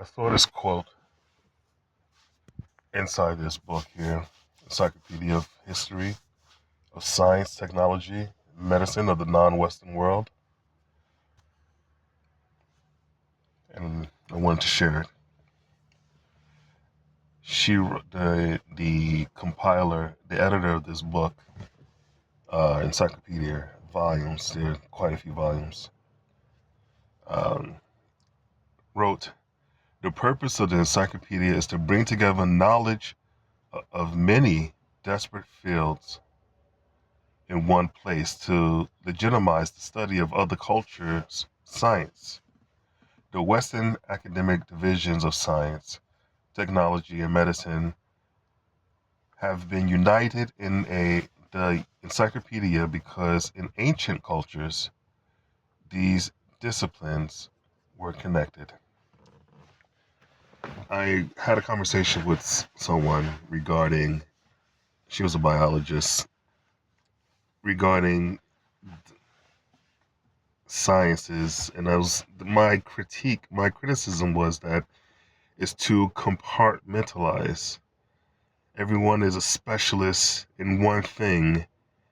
I saw this quote inside this book here, Encyclopedia of History of Science, Technology, Medicine of the Non-Western World, and I wanted to share it. The compiler, the editor of this book, encyclopedia volumes, there are quite a few volumes, um, wrote, "The purpose of the encyclopedia is to bring together knowledge of many disparate fields in one place to legitimize the study of other cultures' science. The Western academic divisions of science, technology, and medicine have been united in the encyclopedia because in ancient cultures, these disciplines were connected." I had a conversation with someone regarding, she was a biologist, regarding sciences, and my criticism was that it's too compartmentalized. Everyone is a specialist in one thing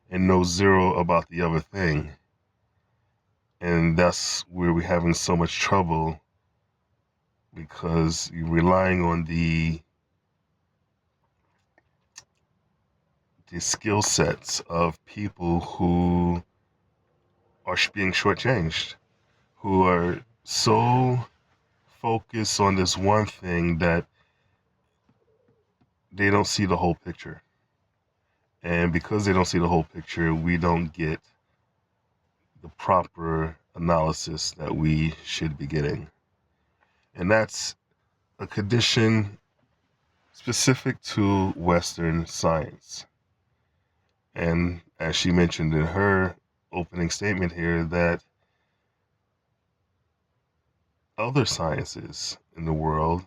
and knows zero about the other thing. And that's where we're having so much trouble because you're relying on the skill sets of people who are being shortchanged, who are so focused on this one thing that they don't see the whole picture. And because they don't see the whole picture, we don't get the proper analysis that we should be getting. And that's a condition specific to Western science. And as she mentioned in her opening statement here, that other sciences in the world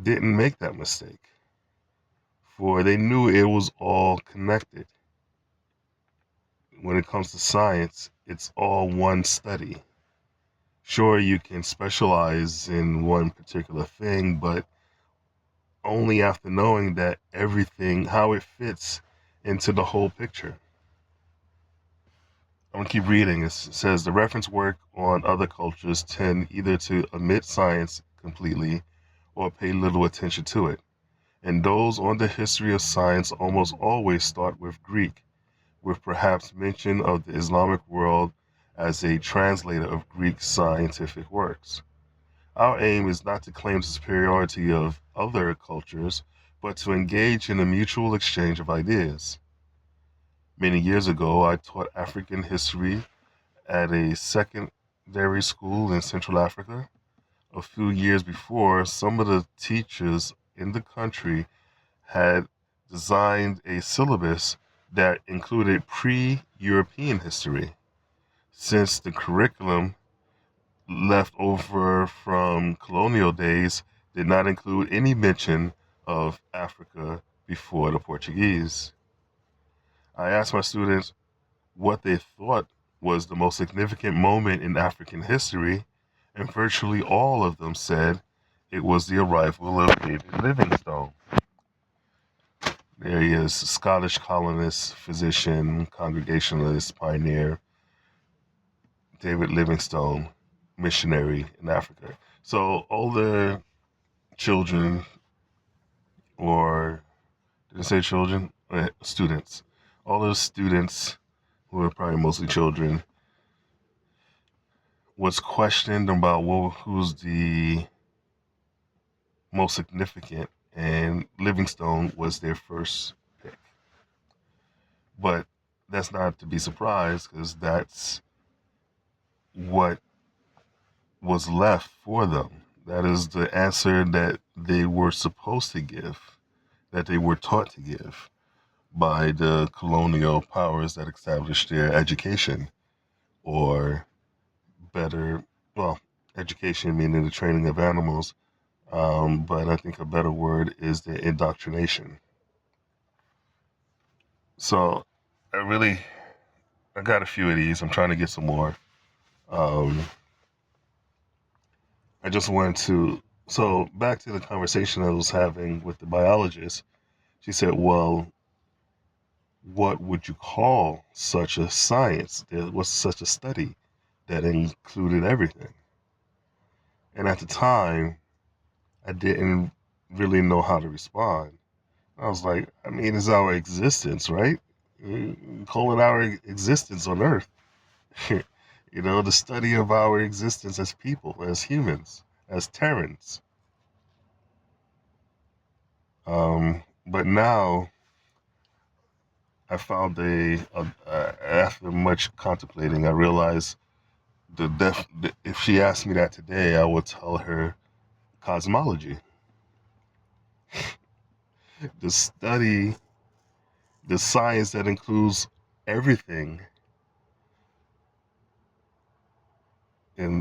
didn't make that mistake, for they knew it was all connected. When it comes to science, it's all one study. Sure, you can specialize in one particular thing, but only after knowing that everything, how it fits into the whole picture. I'm gonna keep reading. It says the reference work on other cultures tend either to omit science completely or pay little attention to it. And those on the history of science almost always start with Greek, with perhaps mention of the Islamic world as a translator of Greek scientific works. Our aim is not to claim the superiority of other cultures, but to engage in a mutual exchange of ideas. Many years ago, I taught African history at a secondary school in Central Africa. A few years before, some of the teachers in the country had designed a syllabus that included pre European history, since the curriculum left over from colonial days did not include any mention of Africa before the Portuguese. I asked my students what they thought was the most significant moment in African history, and virtually all of them said it was the arrival of David Livingstone. There he is, Scottish colonist, physician, Congregationalist, pioneer, David Livingstone, missionary in Africa. So older children, or did I say children? Students. All those students, who are probably mostly children, was questioned about who's the most significant, and Livingstone was their first pick. But that's not to be surprised because that's what was left for them. That is the answer that they were supposed to give, that they were taught to give by the colonial powers that established their education, or better, well, education meaning the training of animals, but I think a better word is the indoctrination. So I really, I got a few of these. I'm trying to get some more. Um, I just wanted to. So back to the conversation I was having with the biologist. She said, "Well, what would you call such a science? There was such a study that included everything." And at the time, I didn't really know how to respond. I was like, I mean, it's our existence, right? Call it our existence on Earth. The study of our existence as people, as humans, as Terrans. But now I found after much contemplating, I realized if she asked me that today, I would tell her cosmology, the study, the science that includes everything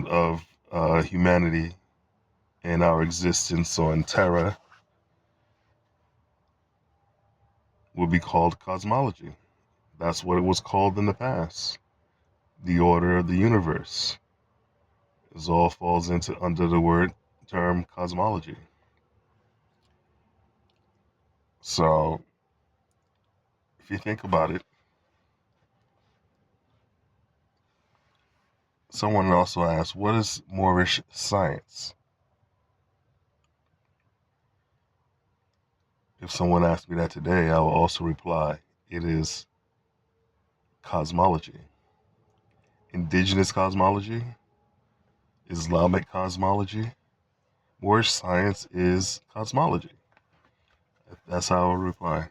of humanity and our existence on Terra will be called cosmology. That's what it was called in the past. The order of the universe. This all falls into under the word term cosmology. So if you think about it, someone also asked, what is Moorish science? If someone asked me that today, I will also reply, it is cosmology. Indigenous cosmology, Islamic cosmology, Moorish science is cosmology. That's how I will reply.